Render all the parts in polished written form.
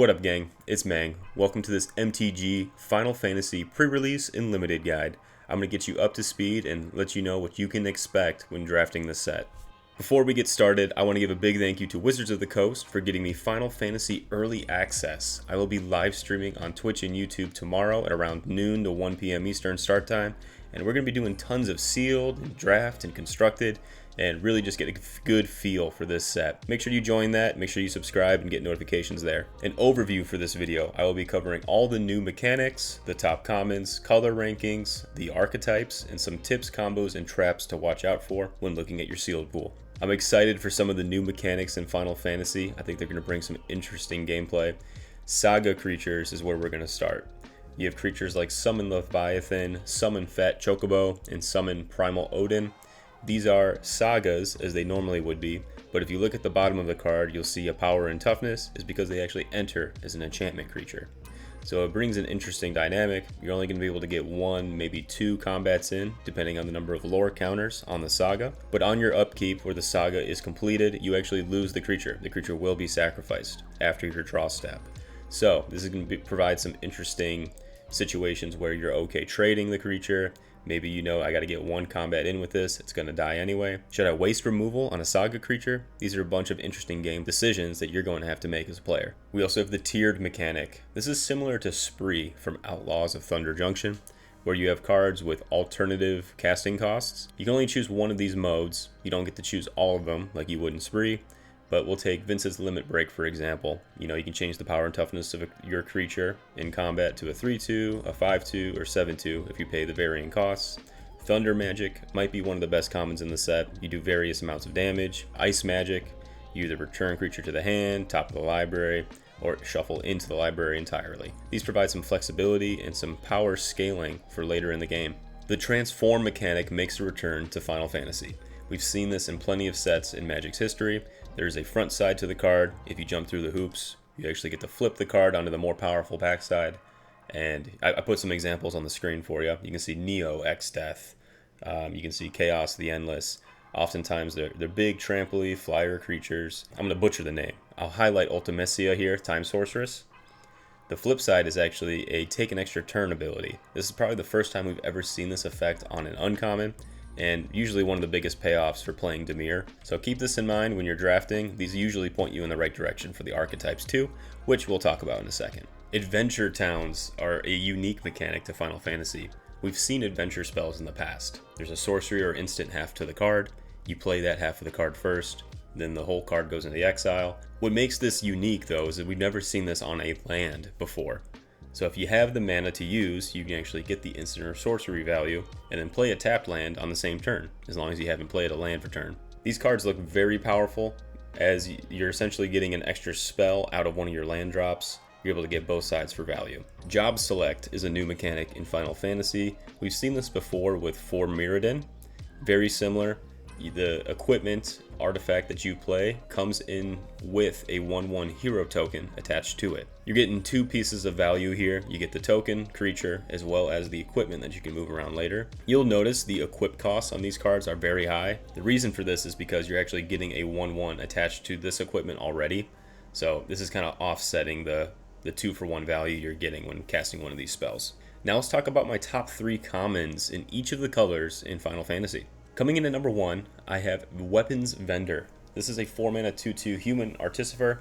What up, gang? It's Mang. Welcome to this MTG Final Fantasy pre-release and limited guide. I'm going to get you up to speed and let you know what you can expect when drafting this set. Before we get started, I want to give a big thank you to Wizards of the Coast for getting me Final Fantasy Early Access. I will be live streaming on Twitch and YouTube tomorrow at around noon to 1 p.m. Eastern start time, and we're going to be doing tons of sealed, and draft, and constructed, and really just get a good feel for this set. Make sure you join that, make sure you subscribe and get notifications there. An overview for this video, I will be covering all the new mechanics, the top commons, color rankings, the archetypes, and some tips, combos, and traps to watch out for when looking at your sealed pool. I'm excited for some of the new mechanics in Final Fantasy. I think they're going to bring some interesting gameplay. Saga creatures is where we're going to start. You have creatures like Summon Leviathan, Summon Fat Chocobo, and Summon Primal Odin. These are sagas, as they normally would be, but if you look at the bottom of the card, you'll see a power and toughness is because they actually enter as an enchantment creature. So it brings an interesting dynamic. You're only going to be able to get one, maybe two combats in, depending on the number of lore counters on the saga. But on your upkeep, where the saga is completed, you actually lose the creature. The creature will be sacrificed after your draw step. So this is going to provide some interesting situations where you're okay trading the creature. Maybe you know I got to get one combat in with this, it's going to die anyway. Should I waste removal on a saga creature? These are a bunch of interesting game decisions that you're going to have to make as a player. We also have the tiered mechanic. This is similar to Spree from Outlaws of Thunder Junction, where you have cards with alternative casting costs. You can only choose one of these modes. You don't get to choose all of them like you would in Spree. But we'll take Vince's Limit Break, for example. You know, you can change the power and toughness of your creature in combat to a 3-2, a 5-2, or 7-2 if you pay the varying costs. Thunder Magic might be one of the best commons in the set. You do various amounts of damage. Ice Magic, you either return creature to the hand, top of the library, or shuffle into the library entirely. These provide some flexibility and some power scaling for later in the game. The Transform mechanic makes a return to Final Fantasy. We've seen this in plenty of sets in Magic's history. There's a front side to the card. If you jump through the hoops, you actually get to flip the card onto the more powerful backside. And I put some examples on the screen for you. You can see Neo, X-Death. You can see Chaos, the Endless. Oftentimes they're big, trampoline, flyer creatures. I'm going to butcher the name. I'll highlight Ultimecia here, Time Sorceress. The flip side is actually a take an extra turn ability. This is probably the first time we've ever seen this effect on an uncommon, and usually one of the biggest payoffs for playing Dimir. So keep this in mind when you're drafting. These usually point you in the right direction for the archetypes too, which we'll talk about in a second. Adventure Towns are a unique mechanic to Final Fantasy. We've seen adventure spells in the past. There's a sorcery or instant half to the card. You play that half of the card first, then the whole card goes into the exile. What makes this unique though is that we've never seen this on a land before. So if you have the mana to use, you can actually get the instant or sorcery value and then play a tapped land on the same turn, as long as you haven't played a land for turn. These cards look very powerful, as you're essentially getting an extra spell out of one of your land drops. You're able to get both sides for value. Job Select is a new mechanic in Final Fantasy. We've seen this before with For Mirrodin. Very similar. The equipment artifact that you play comes in with a 1/1 hero token attached to it. You're getting two pieces of value here. You get the token, creature, as well as the equipment that you can move around later. You'll notice the equip costs on these cards are very high. The reason for this is because you're actually getting a 1/1 attached to this equipment already. So this is kind of offsetting the 2-for-1 value you're getting when casting one of these spells. Now let's talk about my top 3 commons in each of the colors in Final Fantasy. Coming in at number 1, I have Weapons Vendor. This is a 4-mana 2/2 human artificer.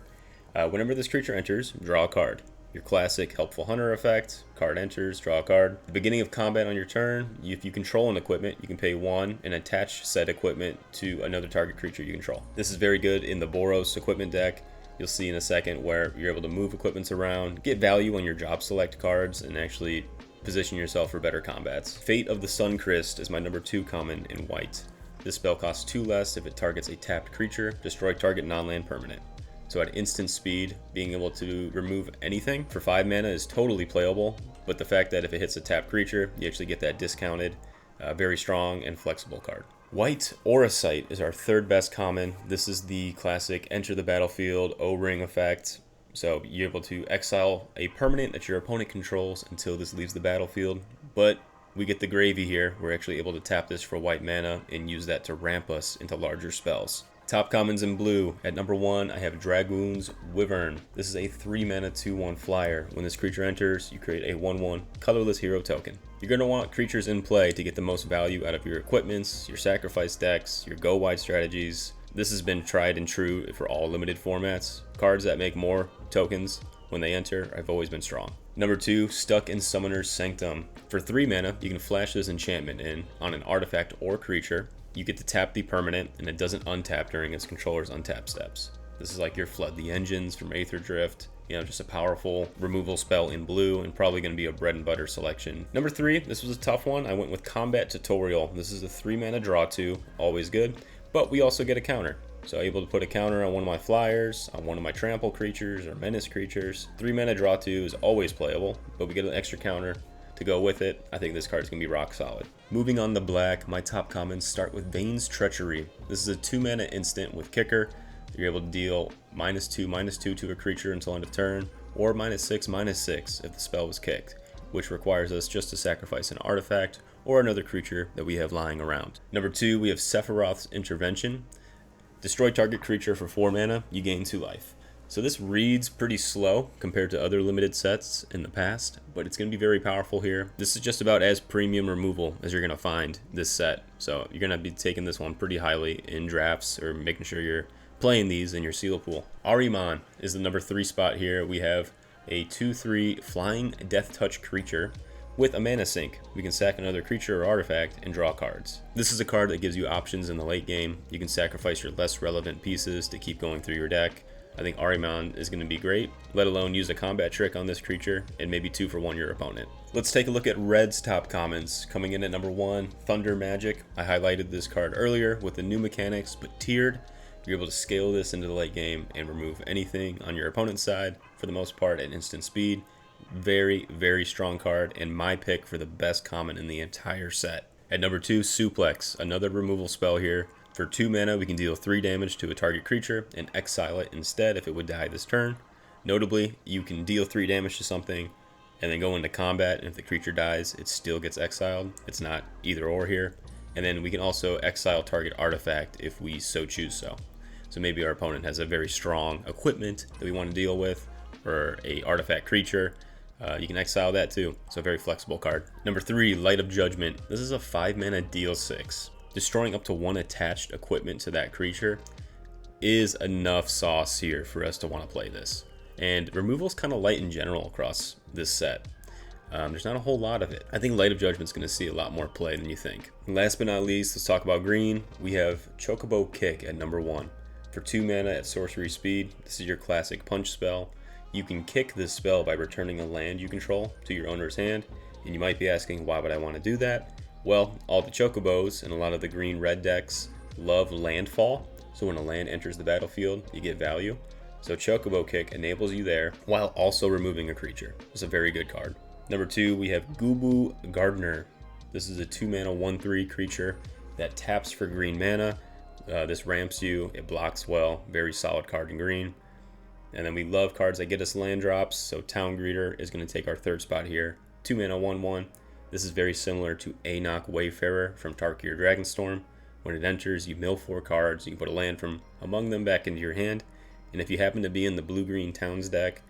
Whenever this creature enters, draw a card. Your classic Helpful Hunter effect, card enters, draw a card. At the beginning of combat on your turn, if you control an equipment, you can pay 1 and attach said equipment to another target creature you control. This is very good in the Boros equipment deck. You'll see in a second where you're able to move equipments around, get value on your job select cards, and actually position yourself for better combats. Fate of the Suncrist is my number 2 common in white. This spell costs 2 less if it targets a tapped creature. Destroy target non-land permanent. So at instant speed, being able to remove anything for 5 mana is totally playable, but the fact that if it hits a tapped creature, you actually get that discounted, very strong and flexible card. White Auracite is our 3rd best common. This is the classic enter the battlefield O-ring effect. So you're able to exile a permanent that your opponent controls until this leaves the battlefield. But we get the gravy here. We're actually able to tap this for white mana and use that to ramp us into larger spells. Top commons in blue. At number 1, I have Dragoon's Wyvern. This is a 3 mana 2/1 flyer. When this creature enters, you create a 1/1 colorless hero token. You're going to want creatures in play to get the most value out of your equipments, your sacrifice decks, your go wide strategies. This has been tried and true for all limited formats. Cards that make more tokens when they enter have always been strong. Number 2, Stuck in Summoner's Sanctum. For 3 mana, you can flash this enchantment in on an artifact or creature. You get to tap the permanent, and it doesn't untap during its controller's untap steps. This is like your Flood the Engines from Aether Drift. You know, just a powerful removal spell in blue, and probably going to be a bread and butter selection. Number 3, this was a tough one. I went with Combat Tutorial. This is a 3 mana draw 2, always good, but we also get a counter. So able to put a counter on one of my flyers, on one of my trample creatures or menace creatures. 3 mana draw 2 is always playable, but we get an extra counter to go with it. I think this card is going to be rock solid. Moving on to black, my top commons start with Vane's Treachery. This is a 2 mana instant with kicker. You're able to deal -2/-2 to a creature until end of turn, or -6/-6 if the spell was kicked, which requires us just to sacrifice an artifact or another creature that we have lying around. Number 2, we have Sephiroth's Intervention. Destroy target creature for 4 mana, you gain 2 life. So this reads pretty slow compared to other limited sets in the past, but it's going to be very powerful here. This is just about as premium removal as you're going to find this set. So you're going to be taking this one pretty highly in drafts, or making sure you're playing these in your seal pool. Ahriman is the number 3 spot here. We have a 2/3 flying death touch creature with a mana sink. We can sack another creature or artifact and draw cards. This is a card that gives you options in the late game. You can sacrifice your less relevant pieces to keep going through your deck. I think Ahriman is going to be great, let alone use a combat trick on this creature and maybe 2 for 1 your opponent. Let's take a look at red's top commons. Coming in at number 1, Thunder Magic. I highlighted this card earlier with the new mechanics, but tiered. You're able to scale this into the late game and remove anything on your opponent's side, for the most part at instant speed. Very, very strong card, and my pick for the best common in the entire set. At number 2, Suplex, another removal spell here. For 2 mana, we can deal 3 damage to a target creature and exile it instead if it would die this turn. Notably, you can deal 3 damage to something and then go into combat, and if the creature dies, it still gets exiled. It's not either or here. And then we can also exile target artifact if we so choose so. So maybe our opponent has a very strong equipment that we want to deal with, or a artifact creature. You can exile that too. So a very flexible card. Number 3, Light of Judgment. This is a 5 mana deal 6. Destroying up to 1 attached equipment to that creature is enough sauce here for us to want to play this. And removal's kind of light in general across this set. There's not a whole lot of it. I think Light of Judgment's going to see a lot more play than you think. Last but not least, let's talk about green. We have Chocobo Kick at number 1. For 2 mana at sorcery speed, this is your classic punch spell. You can kick this spell by returning a land you control to your owner's hand, and you might be asking, why would I want to do that? Well, all the Chocobos and a lot of the green-red decks love landfall, so when a land enters the battlefield, you get value. So Chocobo Kick enables you there while also removing a creature. It's a very good card. Number 2, we have Gubu Gardener. This is a 2 mana 1/3 creature that taps for green mana. This ramps you, it blocks well, very solid card in green. And then we love cards that get us land drops, so Town Greeter is going to take our 3rd spot here. 2 mana 1/1. This is very similar to Anok Wayfarer from Tarkir Dragonstorm. When it enters, you mill 4 cards, you can put a land from among them back into your hand, and if you happen to be in the blue-green Towns deck,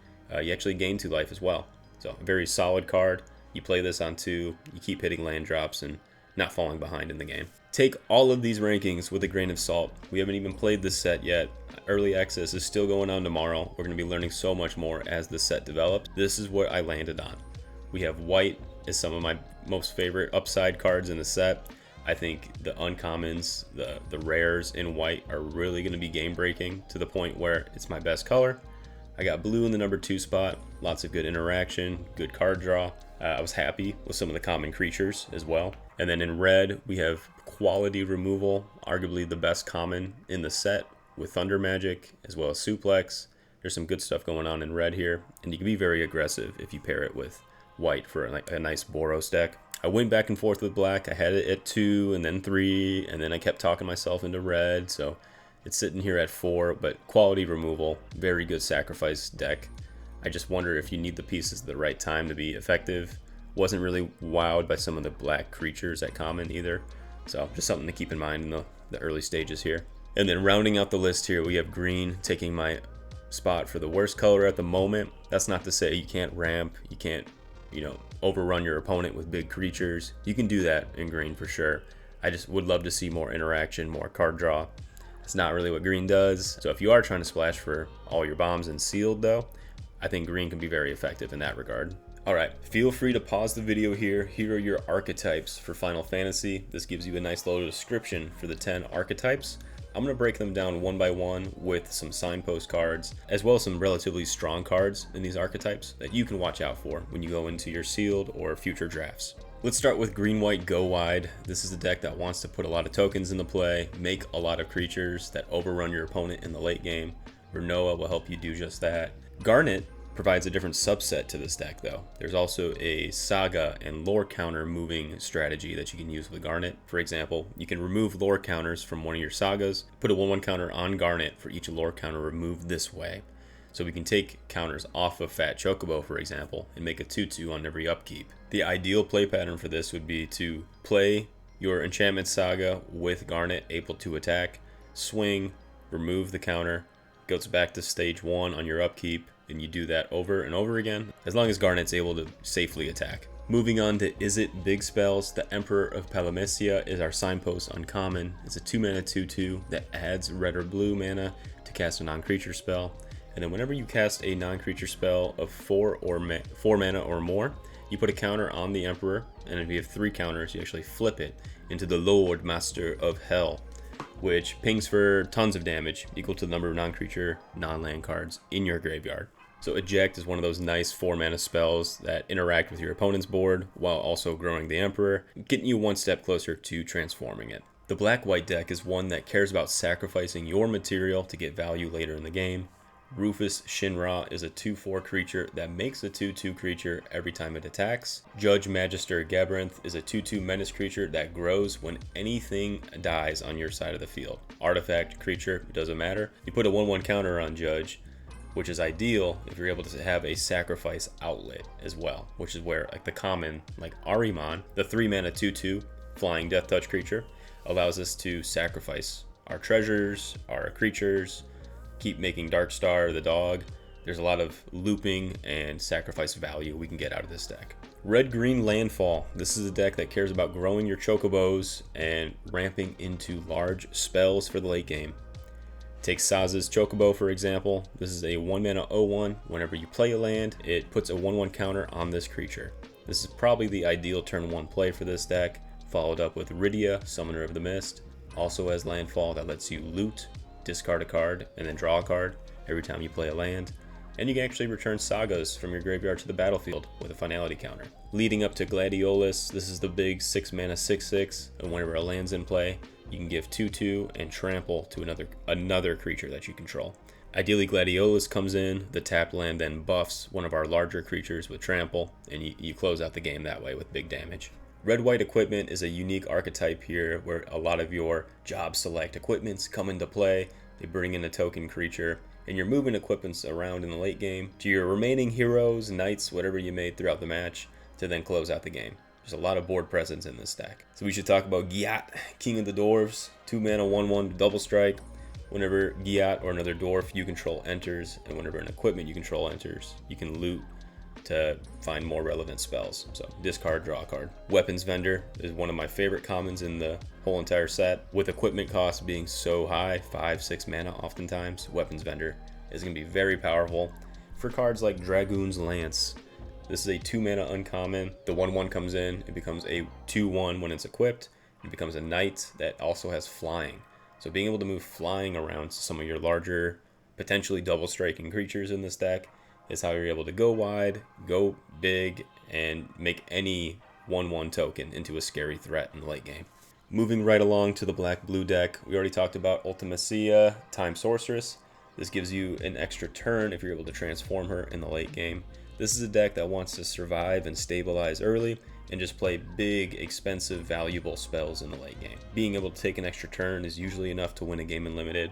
you actually gain 2 life as well. So a very solid card. You play this on 2, you keep hitting land drops and not falling behind in the game. Take all of these rankings with a grain of salt. We haven't even played this set yet. Early access is still going on tomorrow. We're going to be learning so much more as the set develops. This is what I landed on. We have white as some of my most favorite upside cards in the set. I think the uncommons, the rares in white are really going to be game breaking to the point where it's my best color. I got blue in the number 2 spot. Lots of good interaction, good card draw. I was happy with some of the common creatures as well. And then in red, we have quality removal, arguably the best common in the set, with Thunder Magic as well as Suplex. There's some good stuff going on in red here, and you can be very aggressive if you pair it with white for a nice Boros deck. I went back and forth with black. I had it at 2 and then 3, and then I kept talking myself into red, so it's sitting here at 4, but quality removal, very good sacrifice deck. I just wonder if you need the pieces at the right time to be effective. Wasn't really wowed by some of the black creatures at common either, so just something to keep in mind in the early stages here. And then rounding out the list here, we have green taking my spot for the worst color at the moment. That's not to say you can't ramp, you can't, overrun your opponent with big creatures. You can do that in green for sure. I just would love to see more interaction, more card draw. It's not really what green does. So if you are trying to splash for all your bombs and sealed though, I think green can be very effective in that regard. Alright, feel free to pause the video here. Here are your archetypes for Final Fantasy. This gives you a nice little description for the 10 archetypes. I'm going to break them down one by one with some signpost cards, as well as some relatively strong cards in these archetypes that you can watch out for when you go into your sealed or future drafts. Let's start with green white go wide. This is a deck that wants to put a lot of tokens into play, make a lot of creatures that overrun your opponent in the late game. Renoa will help you do just that. Garnet provides a different subset to this deck though. There's also a saga and lore counter moving strategy that you can use with Garnet. For example, you can remove lore counters from one of your sagas, put a 1/1 counter on Garnet for each lore counter removed this way. So we can take counters off of Fat Chocobo, for example, and make a 2/2 on every upkeep. The ideal play pattern for this would be to play your enchantment saga with Garnet able to attack, swing, remove the counter, goes back to stage 1 on your upkeep, and you do that over and over again, as long as Garnet's able to safely attack. Moving on to Is It Big Spells, the Emperor of Palamecia is our signpost uncommon. It's a 2-mana 2/2 that adds red or blue mana to cast a non-creature spell. And then whenever you cast a non-creature spell of 4 mana or more, you put a counter on the Emperor, and if you have 3 counters, you actually flip it into the Lord Master of Hell, which pings for tons of damage, equal to the number of non-creature, non-land cards in your graveyard. So Eject is one of those nice 4-mana spells that interact with your opponent's board while also growing the Emperor, getting you one step closer to transforming it. The black-white deck is one that cares about sacrificing your material to get value later in the game. Rufus Shinra is a 2/4 creature that makes a 2/2 creature every time it attacks. Judge Magister Gabarinth is a 2/2 menace creature that grows when anything dies on your side of the field. Artifact creature, it doesn't matter. You put a 1/1 counter on Judge, which is ideal if you're able to have a sacrifice outlet as well, which is where like the common, like Ahriman, the 3-mana 2/2 flying death touch creature, allows us to sacrifice our treasures, our creatures, keep making Darkstar the dog. There's a lot of looping and sacrifice value we can get out of this deck. Red-green Landfall. This is a deck that cares about growing your chocobos and ramping into large spells for the late game. Take Saz's Chocobo, for example. This is a 1-mana 0/1. Whenever you play a land, it puts a 1/1 counter on this creature. This is probably the ideal turn 1 play for this deck, followed up with Rydia, Summoner of the Mist. Also has Landfall that lets you loot, discard a card, and then draw a card every time you play a land. And you can actually return sagas from your graveyard to the battlefield with a finality counter. Leading up to Gladiolus, this is the big 6-mana 6/6, and whenever a land's in play, you can give 2/2 and trample to another creature that you control. Ideally, Gladiolus comes in, the tapped land then buffs one of our larger creatures with trample, and you close out the game that way with big damage. Red-white equipment is a unique archetype here where a lot of your job select equipments come into play. They bring in a token creature, and you're moving equipments around in the late game to your remaining heroes, knights, whatever you made throughout the match, to then close out the game. There's a lot of board presence in this deck. So we should talk about Giat, King of the Dwarves, 2-mana 1/1 double strike. Whenever Giat or another dwarf you control enters, and whenever an equipment you control enters, you can loot to find more relevant spells. So discard, draw a card. Weapons Vendor is one of my favorite commons in the whole entire set. With equipment costs being so high, 5-6 mana oftentimes, Weapons Vendor is going to be very powerful. For cards like Dragoon's Lance, this is a 2-mana uncommon. The 1/1 comes in, it becomes a 2/1 when it's equipped. It becomes a knight that also has flying. So being able to move flying around some of your larger, potentially double striking creatures in this deck is how you're able to go wide, go big, and make any 1/1 token into a scary threat in the late game. Moving right along to the black-blue deck, we already talked about Ultimacia, Time Sorceress. This gives you an extra turn if you're able to transform her in the late game. This is a deck that wants to survive and stabilize early and just play big, expensive, valuable spells in the late game. Being able to take an extra turn is usually enough to win a game in Limited.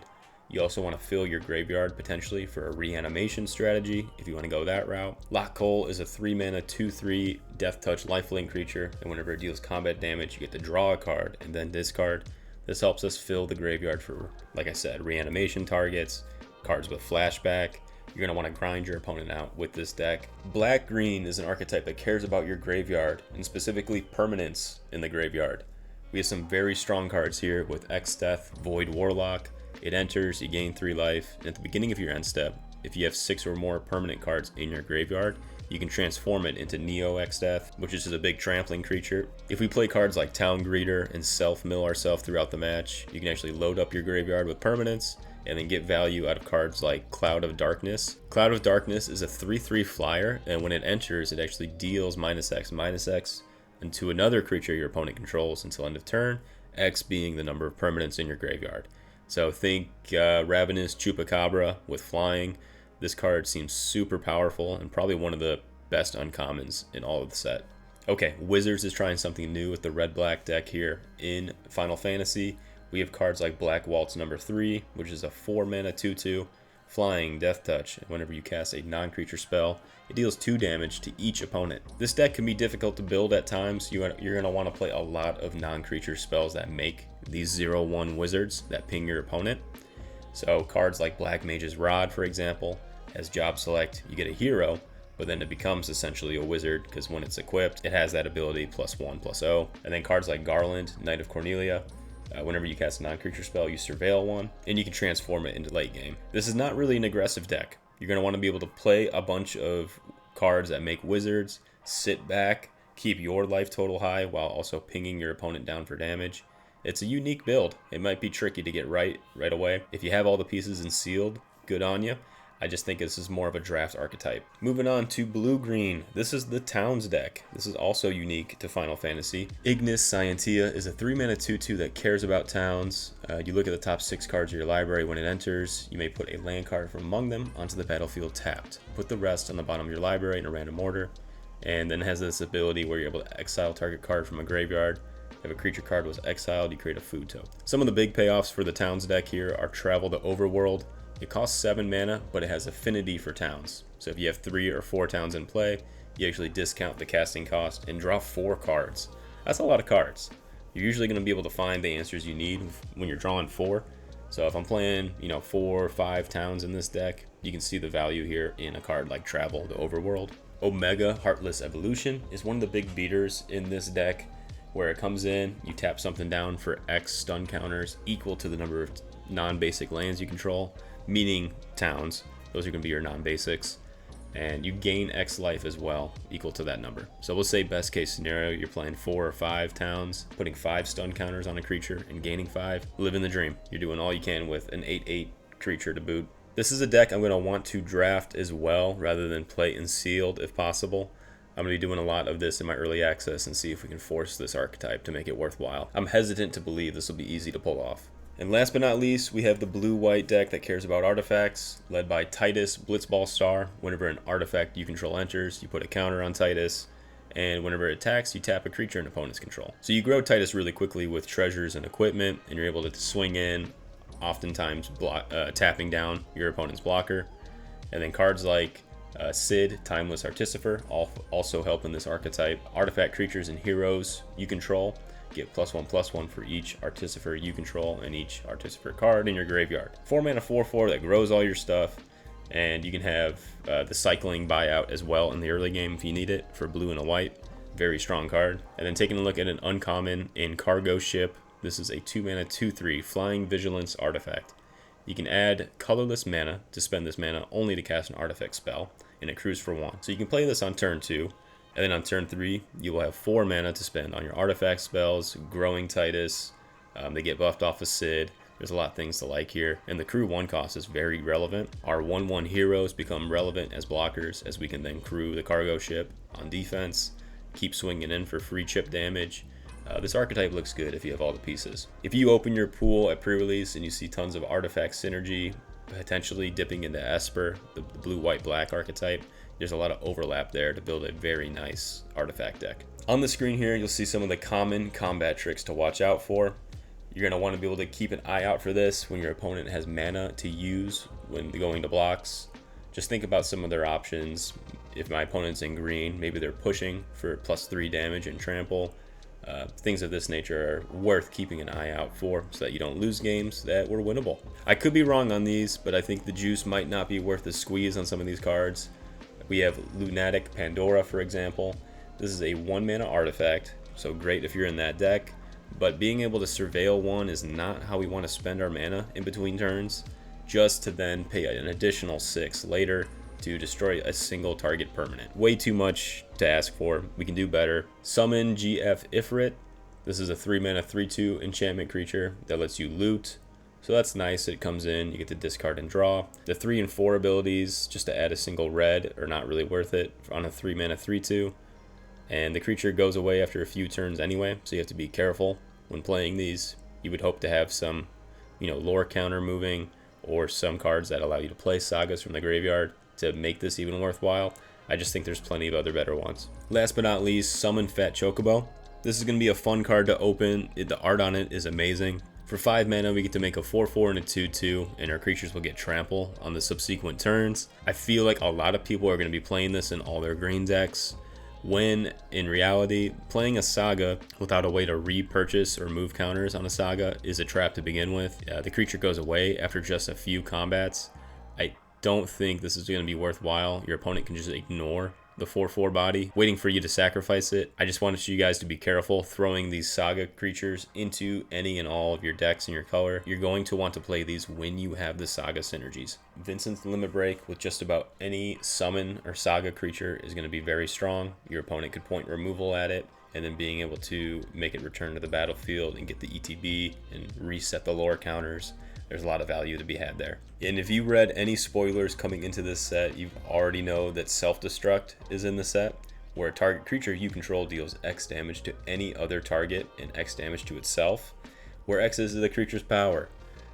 You also want to fill your graveyard potentially for a reanimation strategy if you want to go that route. Lock Cole is a 3-mana 2/3 Death Touch lifelink creature, and whenever it deals combat damage, you get to draw a card and then discard. This helps us fill the graveyard for, like I said, reanimation targets, cards with flashback. You're going to want to grind your opponent out with this deck. Black-green is an archetype that cares about your graveyard, and specifically permanents in the graveyard. We have some very strong cards here with X-Death, Void Warlock. It enters, you gain 3 life, and at the beginning of your end step, if you have 6 or more permanent cards in your graveyard, you can transform it into Neo X-Death, which is a big trampling creature. If we play cards like Town Greeter and self-mill ourselves throughout the match, you can actually load up your graveyard with permanents, and then get value out of cards like Cloud of Darkness. Cloud of Darkness is a 3/3 flyer, and when it enters, it actually deals -X/-X into another creature your opponent controls until end of turn, X being the number of permanents in your graveyard. So think Ravenous Chupacabra with flying. This card seems super powerful and probably one of the best uncommons in all of the set. Okay, Wizards is trying something new with the red-black deck here in Final Fantasy. We have cards like Black Waltz number 3, which is a 4-mana 2/2, flying, death touch. Whenever you cast a non-creature spell, it deals 2 damage to each opponent. This deck can be difficult to build at times. You're going to want to play a lot of non-creature spells that make these 0/1 wizards that ping your opponent. So cards like Black Mage's Rod, for example, as job select, you get a hero, but then it becomes essentially a wizard because when it's equipped, it has that ability +1/+0. And then cards like Garland, Knight of Cornelia, whenever you cast a non-creature spell, you surveil one, and you can transform it into late game. This is not really an aggressive deck. You're going to want to be able to play a bunch of cards that make wizards, sit back, keep your life total high while also pinging your opponent down for damage. It's a unique build. It might be tricky to get right away. If you have all the pieces in sealed, good on you. I just think this is more of a draft archetype. Moving on to blue-green. This is the Towns deck. This is also unique to Final Fantasy. Ignis Scientia is a 3-mana 2/2 that cares about towns. You look at the top 6 cards of your library. When it enters, you may put a land card from among them onto the battlefield tapped. Put the rest on the bottom of your library in a random order. And then it has this ability where you're able to exile target card from a graveyard. If a creature card was exiled, you create a food token. Some of the big payoffs for the Towns deck here are Travel to Overworld. It costs 7 mana, but it has affinity for towns. So if you have 3 or 4 towns in play, you actually discount the casting cost and draw 4 cards. That's a lot of cards. You're usually going to be able to find the answers you need when you're drawing 4. So if I'm playing, 4 or 5 towns in this deck, you can see the value here in a card like Travel to Overworld. Omega Heartless Evolution is one of the big beaters in this deck, where it comes in, you tap something down for X stun counters equal to the number of non-basic lands you control, meaning towns. Those are going to be your non-basics. And you gain X life as well, equal to that number. So we'll say best case scenario, you're playing 4 or 5 towns, putting 5 stun counters on a creature and gaining 5. Living the dream. You're doing all you can with an 8/8 creature to boot. This is a deck I'm going to want to draft as well, rather than play in sealed if possible. I'm going to be doing a lot of this in my early access and see if we can force this archetype to make it worthwhile. I'm hesitant to believe this will be easy to pull off. And last but not least, we have the blue-white deck that cares about artifacts, led by Titus Blitzball Star. Whenever an artifact you control enters, you put a counter on Titus, and whenever it attacks, you tap a creature in opponent's control. So you grow Titus really quickly with treasures and equipment, and you're able to swing in, oftentimes tapping down your opponent's blocker. And then cards like Sid, Timeless Artificer, also help in this archetype. Artifact creatures and heroes you control get +1/+1 for each Artificer you control and each Artificer card in your graveyard. 4-mana 4/4 that grows all your stuff, and you can have the cycling buyout as well in the early game if you need it for blue and a white. Very strong card. And then taking a look at an uncommon in Cargo Ship. This is a 2-mana 2/3 Flying Vigilance artifact. You can add colorless mana to spend this mana only to cast an artifact spell, and it accrues for 1. So you can play this on turn 2, and then on turn 3, you will have 4 mana to spend on your artifact spells, growing Titus, they get buffed off of Sid. There's a lot of things to like here, and the crew 1 cost is very relevant. Our 1/1 heroes become relevant as blockers, as we can then crew the Cargo Ship on defense, keep swinging in for free chip damage. This archetype looks good if you have all the pieces. If you open your pool at pre-release and you see tons of artifact synergy, potentially dipping into Esper, the blue-white-black archetype, there's a lot of overlap there to build a very nice artifact deck. On the screen here, you'll see some of the common combat tricks to watch out for. You're going to want to be able to keep an eye out for this when your opponent has mana to use when going to blocks. Just think about some of their options. If my opponent's in green, maybe they're pushing for +3 damage and trample. things of this nature are worth keeping an eye out for so that you don't lose games that were winnable. I could be wrong on these, but I think the juice might not be worth the squeeze on some of these cards. We have Lunatic Pandora, for example. This is a 1-mana artifact, so great if you're in that deck, but being able to surveil one is not how we want to spend our mana in between turns, just to then pay an additional 6 later to destroy a single target permanent. Way too much to ask for. We can do better. Summon GF Ifrit. This is a 3-mana 3/2 enchantment creature that lets you loot. So that's nice. It comes in, you get to discard and draw. The 3 and 4 abilities, just to add a single red, are not really worth it on a 3-mana 3/2. And the creature goes away after a few turns anyway, so you have to be careful when playing these. You would hope to have some, lore counter moving, or some cards that allow you to play sagas from the graveyard to make this even worthwhile. I just think there's plenty of other better ones. Last but not least, Summon Fat Chocobo. This is going to be a fun card to open. The art on it is amazing. For 5 mana, we get to make a 4/4 and a 2/2, and our creatures will get trample on the subsequent turns. I feel like a lot of people are going to be playing this in all their green decks, when in reality, playing a saga without a way to repurchase or move counters on a saga is a trap to begin with. The creature goes away after just a few combats. I don't think this is going to be worthwhile. Your opponent can just ignore the 4/4 body, waiting for you to sacrifice it. I just wanted you guys to be careful throwing these saga creatures into any and all of your decks in your color. You're going to want to play these when you have the saga synergies. Vincent's Limit Break with just about any summon or saga creature is going to be very strong. Your opponent could point removal at it, and then being able to make it return to the battlefield and get the ETB and reset the lore counters. There's a lot of value to be had there. And if you read any spoilers coming into this set, you already know that Self-Destruct is in the set, where a target creature you control deals X damage to any other target and X damage to itself, where X is the creature's power.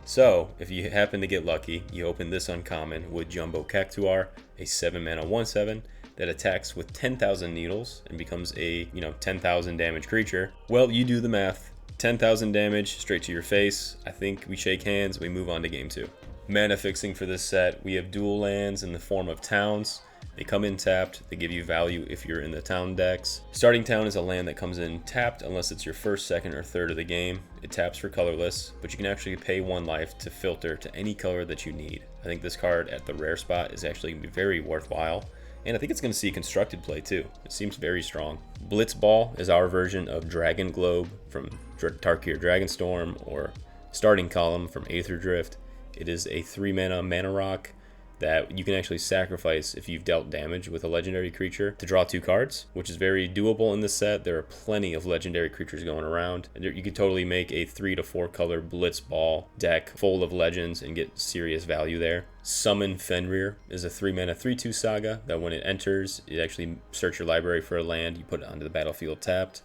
So, if you happen to get lucky, you open this uncommon with Jumbo Cactuar, a 7-mana 1/7 that attacks with 10,000 needles and becomes a 10,000 damage creature. Well, you do the math. 10,000 damage straight to your face. I think we shake hands, we move on to game 2. Mana fixing for this set, we have dual lands in the form of towns. They come in tapped, they give you value if you're in the town decks. Starting Town is a land that comes in tapped unless it's your first, second, or third of the game. It taps for colorless, but you can actually pay 1 life to filter to any color that you need. I think this card at the rare spot is actually going to be very worthwhile. And I think it's going to see constructed play too. It seems very strong. Blitzball is our version of Dragon Globe from Tarkir Dragonstorm, or Starting Column from Aether Drift. It is a 3-mana mana rock that you can actually sacrifice if you've dealt damage with a legendary creature to draw 2 cards, which is very doable in this set. There are plenty of legendary creatures going around, and you could totally make a 3 to 4 color Blitzball deck full of legends and get serious value there. Summon Fenrir is a 3-mana 3/2 saga that when it enters, you actually search your library for a land, you put it onto the battlefield tapped.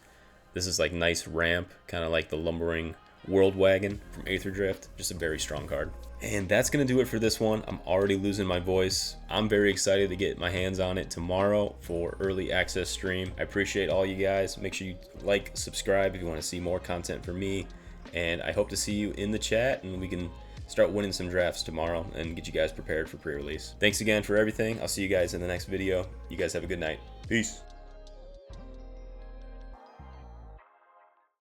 This is like nice ramp, kind of like the Lumbering World Wagon from Aether Drift. Just a very strong card. And that's going to do it for this one. I'm already losing my voice. I'm very excited to get my hands on it tomorrow for early access stream. I appreciate all you guys. Make sure you like, subscribe if you want to see more content from me. And I hope to see you in the chat, and we can start winning some drafts tomorrow and get you guys prepared for pre-release. Thanks again for everything. I'll see you guys in the next video. You guys have a good night. Peace.